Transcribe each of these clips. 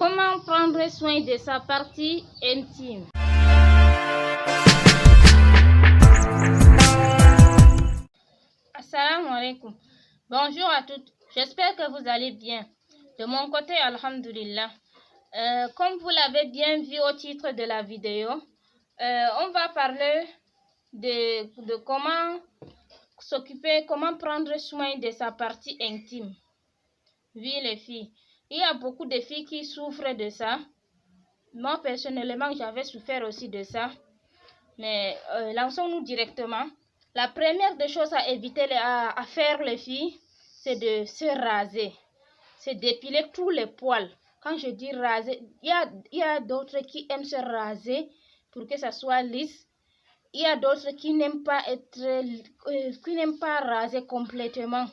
Comment prendre soin de sa partie intime? Assalamu alaikum. Bonjour à toutes. J'espère que vous allez bien. De mon côté, alhamdulillah. Comme vous l'avez bien vu au titre de la vidéo, on va parler de comment s'occuper, comment prendre soin de sa partie intime. Oui, les filles. Il y a beaucoup de filles qui souffrent de ça. Moi, personnellement, j'avais souffert aussi de ça. Mais lançons-nous directement. La première des choses à éviter à faire, les filles, c'est de se raser. C'est d'épiler tous les poils. Quand je dis raser, il y a d'autres qui aiment se raser pour que ça soit lisse. Il y a d'autres qui n'aiment pas raser complètement,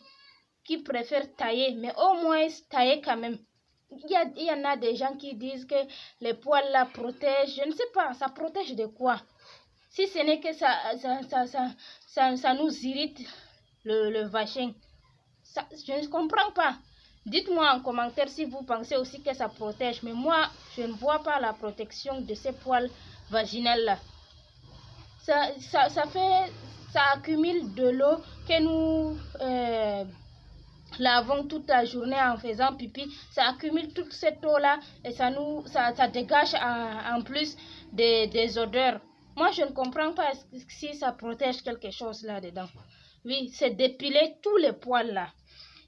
qui préfèrent tailler, mais au moins tailler quand même. Il y en a des gens qui disent que les poils la protègent. Je ne sais pas, ça protège de quoi? Si ce n'est que ça nous irrite le vagin. Je ne comprends pas. Dites-moi en commentaire si vous pensez aussi que ça protège. Mais moi, je ne vois pas la protection de ces poils vaginales-là. Ça accumule de l'eau que nous lavons toute la journée en faisant pipi. Ça accumule toute cette eau-là et ça dégage en plus des odeurs. Moi, je ne comprends pas si ça protège quelque chose là-dedans. Oui, c'est d'épiler tous les poils là.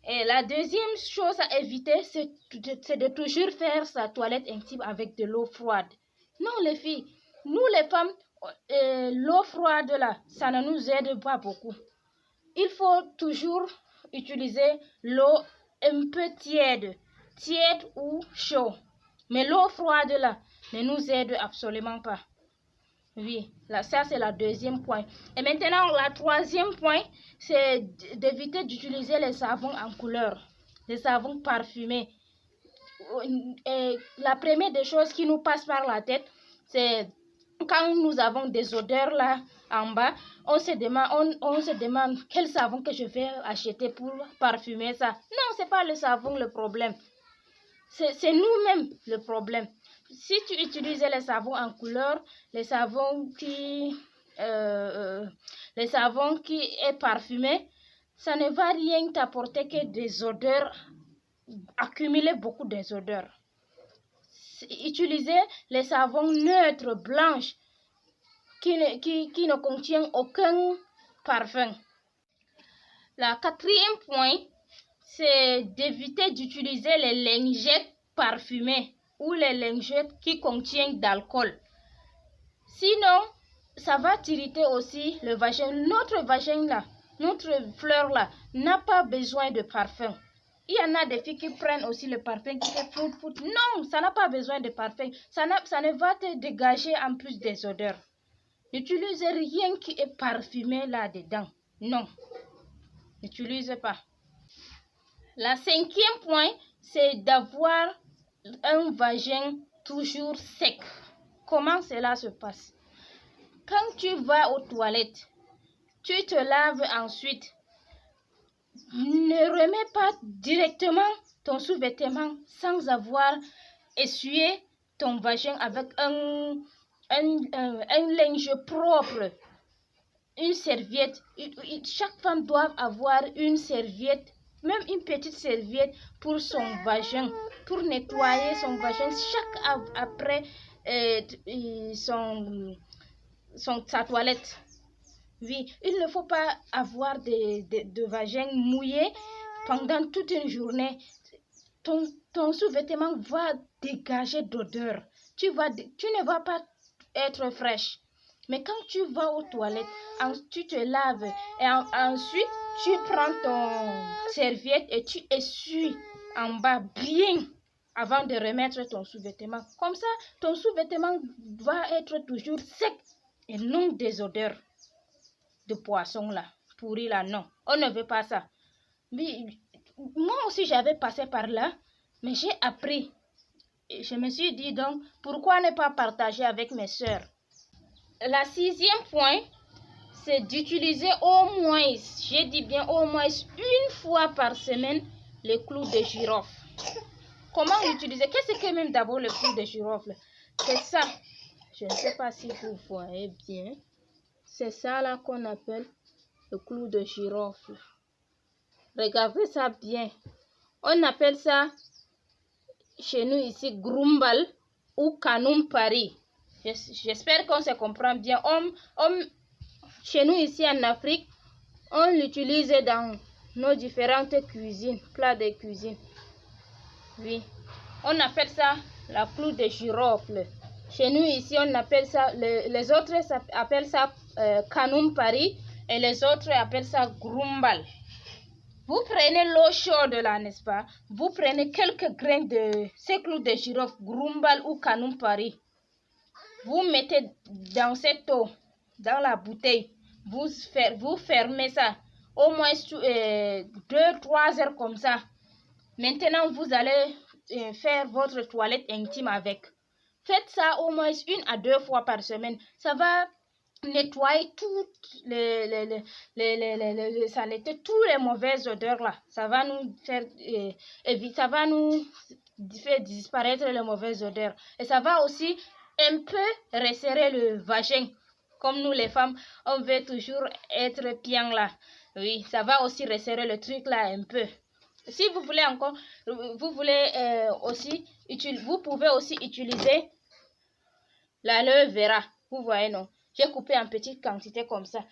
Et la deuxième chose à éviter, c'est de toujours faire sa toilette intime avec de l'eau froide. Non, les filles, nous les femmes, l'eau froide là, ça ne nous aide pas beaucoup. Il faut toujours utiliser l'eau un peu tiède ou chaud. Mais l'eau froide là ne nous aide absolument pas. Oui, là, ça c'est le deuxième point. Et maintenant, le troisième point, c'est d'éviter d'utiliser les savons en couleur, les savons parfumés. Et la première des choses qui nous passe par la tête, c'est quand nous avons des odeurs là en bas, on se demande quel savon que je vais acheter pour parfumer ça. Non, c'est pas le savon le problème. C'est nous-mêmes le problème. Si tu utilises les savons en couleur, les savons qui est parfumé, ça ne va rien t'apporter que des odeurs, accumuler beaucoup des odeurs. Utilisez les savons neutres, blanches, qui ne contiennent aucun parfum. Le quatrième point, c'est d'éviter d'utiliser les lingettes parfumées ou les lingettes qui contiennent d'alcool. Sinon, ça va t'irriter aussi le vagin. Notre vagin là, notre fleur là, n'a pas besoin de parfum. Il y en a des filles qui prennent aussi le parfum qui fait fout. Non, ça n'a pas besoin de parfum. Ça ne va te dégager en plus des odeurs. N'utilisez rien qui est parfumé là-dedans. Non, n'utilisez pas. Le cinquième point, c'est d'avoir un vagin toujours sec. Comment cela se passe? Quand tu vas aux toilettes, tu te laves ensuite. Ne remets pas directement ton sous-vêtement sans avoir essuyé ton vagin avec un linge propre, une serviette. Chaque femme doit avoir une serviette, même une petite serviette pour son vagin, pour nettoyer son vagin après sa toilette. Oui, il ne faut pas avoir de vagin mouillé pendant toute une journée. Ton sous-vêtement va dégager d'odeur. Tu ne vas pas être fraîche. Mais quand tu vas aux toilettes, tu te laves et ensuite tu prends ton serviette et tu essuies en bas bien avant de remettre ton sous-vêtement. Comme ça, ton sous-vêtement va être toujours sec et non des odeurs de poisson là, pourri là, non. On ne veut pas ça. Mais moi aussi j'avais passé par là, mais j'ai appris. Et je me suis dit donc, pourquoi ne pas partager avec mes soeurs? La sixième point, c'est d'utiliser au moins, j'ai dit bien au moins une fois par semaine, les clous de girofle. Comment l'utiliser? Qu'est-ce que même d'abord le clou de girofle? C'est ça. Je ne sais pas si vous voyez bien. C'est ça là qu'on appelle le clou de girofle. Regardez ça bien. On appelle ça chez nous ici grumbal ou kanum pari. J'espère qu'on se comprend bien. Chez nous ici en Afrique, on l'utilise dans nos différentes cuisines, plats de cuisine. Oui, on appelle ça la clou de girofle. Chez nous ici, on appelle ça, les autres appellent ça kanum pari et les autres appellent ça grumbal. Vous prenez l'eau chaude là, n'est-ce pas? Vous prenez quelques grains de ces clous de girofle, grumbal ou kanum pari. Vous mettez dans cette eau, dans la bouteille. Vous fermez ça au moins 2-3 heures comme ça. Maintenant, vous allez faire votre toilette intime avec. Faites ça au moins 1 à 2 fois par semaine. Ça va nettoyer toutes les saletés, toutes les mauvaises odeurs là. Ça va nous faire ça va nous faire disparaître les mauvaises odeurs. Et ça va aussi un peu resserrer le vagin. Comme nous les femmes, on veut toujours être bien là. Oui, ça va aussi resserrer le truc là un peu. Si vous voulez encore, vous pouvez aussi utiliser l'aloe vera. Vous voyez, non? J'ai coupé en petites quantités comme ça.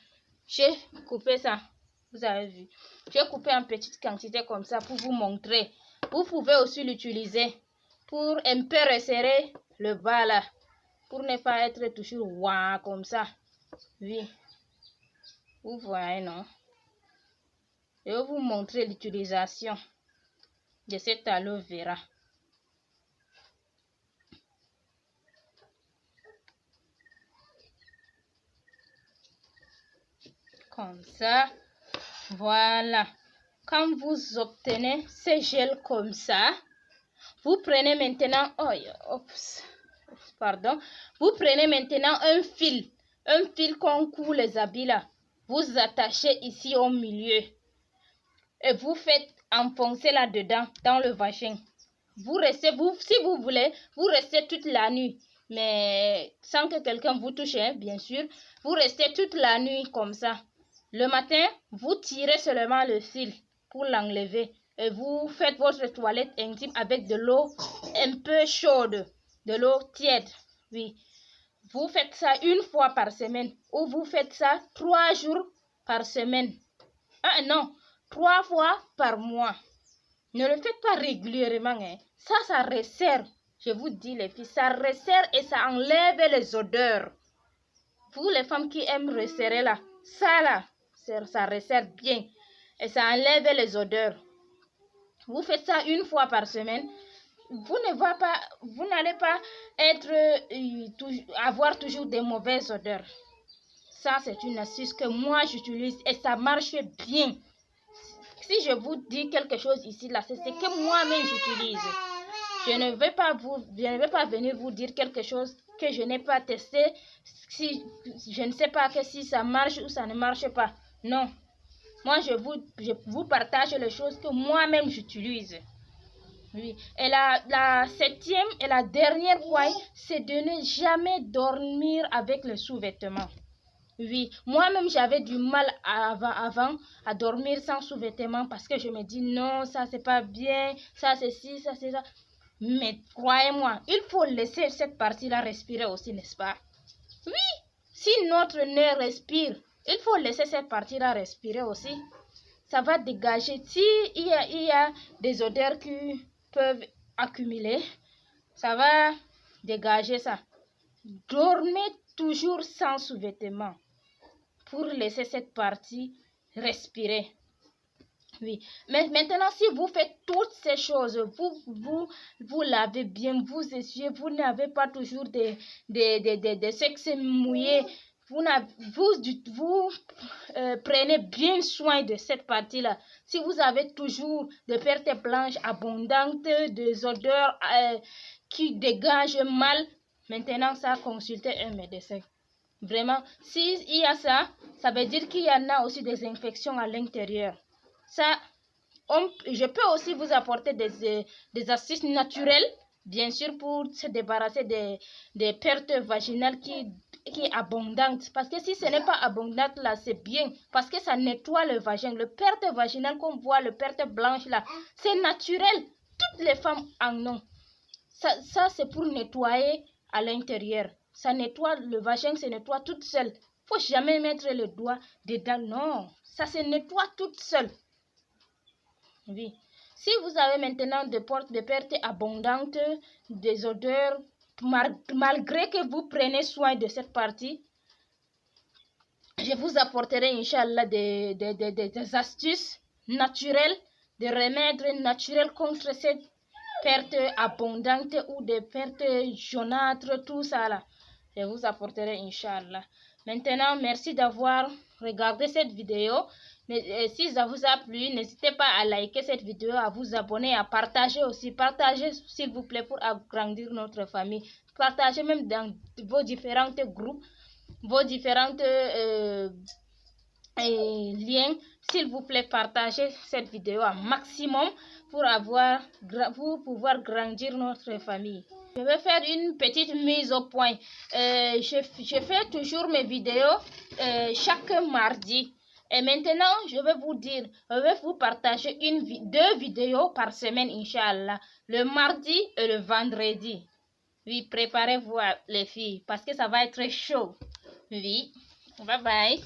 J'ai coupé ça. Vous avez vu? J'ai coupé en petites quantités comme ça pour vous montrer. Vous pouvez aussi l'utiliser pour un peu resserrer le bas là. Pour ne pas être toujours ouah comme ça. Oui. Vous voyez, non? Je vais vous montrer l'utilisation de cette aloe vera. Comme ça. Voilà. Quand vous obtenez ces gels comme ça, vous prenez maintenant... Vous prenez maintenant un fil qu'on coud les habits là. Vous attachez ici au milieu. Et vous faites enfoncer là-dedans, dans le vagin. Vous restez, si vous voulez, vous restez toute la nuit. Mais sans que quelqu'un vous touche, hein, bien sûr. Vous restez toute la nuit comme ça. Le matin, vous tirez seulement le fil pour l'enlever. Et vous faites votre toilette intime avec de l'eau un peu chaude. De l'eau tiède. Oui. Vous faites ça 1 fois par semaine. Ou vous faites ça 3 jours par semaine. Ah non, 3 fois par mois. Ne le faites pas régulièrement. Hein. Ça resserre. Je vous dis les filles, ça resserre et ça enlève les odeurs. Vous les femmes qui aiment resserrer là, ça resserre bien. Et ça enlève les odeurs. Vous faites ça 1 fois par semaine. Vous n'allez pas avoir toujours des mauvaises odeurs. Ça, c'est une astuce que moi j'utilise et ça marche bien. Si je vous dis quelque chose ici, là, c'est ce que moi-même j'utilise. Je ne vais pas venir vous dire quelque chose que je n'ai pas testé. Si je ne sais pas que si ça marche ou ça ne marche pas. Non. Moi, je vous partage les choses que moi-même j'utilise. Oui. Et la 7e et la dernière point, c'est de ne jamais dormir avec le sous-vêtement. Oui, moi-même j'avais du mal avant à dormir sans sous-vêtements parce que je me dis non, ça c'est pas bien, ça c'est ci, ça c'est ça. Mais croyez-moi, il faut laisser cette partie-là respirer aussi, n'est-ce pas? Oui, si notre nez respire, il faut laisser cette partie-là respirer aussi. Ça va dégager. Si il y a des odeurs qui peuvent accumuler, ça va dégager ça. Dormez toujours sans sous-vêtements pour laisser cette partie respirer. Oui. Mais maintenant, si vous faites toutes ces choses, vous lavez bien, vous essuyez, vous n'avez pas toujours des sexes mouillés. Vous prenez bien soin de cette partie-là. Si vous avez toujours des pertes blanches abondantes, des odeurs qui dégagent mal, maintenant, ça, consultez un médecin. Vraiment, s'il y a ça, ça veut dire qu'il y en a aussi des infections à l'intérieur. Ça, je peux aussi vous apporter des astuces naturelles, bien sûr, pour se débarrasser des pertes vaginales qui est abondante. Parce que si ce n'est pas abondante là, c'est bien. Parce que ça nettoie le vagin. Le perte vaginale qu'on voit, le perte blanche là, c'est naturel. Toutes les femmes en ont. Ça c'est pour nettoyer à l'intérieur. Ça nettoie, le vagin se nettoie toute seule. Faut jamais mettre le doigt dedans. Non, ça se nettoie toute seule. Oui. Si vous avez maintenant des pertes abondantes, des odeurs, malgré que vous prenez soin de cette partie, je vous apporterai, Inch'Allah, des astuces naturelles, des remèdes naturels contre cette perte abondante ou des pertes jaunâtres, tout ça là. Je vous apporterai, Inch'Allah. Maintenant, merci d'avoir regardé cette vidéo. Mais si ça vous a plu, n'hésitez pas à liker cette vidéo, à vous abonner, à partager aussi. Partagez, s'il vous plaît, pour agrandir notre famille. Partagez même dans vos différents groupes, vos différentes liens. S'il vous plaît, partagez cette vidéo un maximum pour pouvoir grandir notre famille. Je vais faire une petite mise au point. Je fais toujours mes vidéos chaque mardi. Et maintenant, je vais vous dire, je vais vous partager deux vidéos par semaine, Inch'Allah. Le mardi et le vendredi. Oui, préparez-vous les filles, parce que ça va être chaud. Oui, bye bye.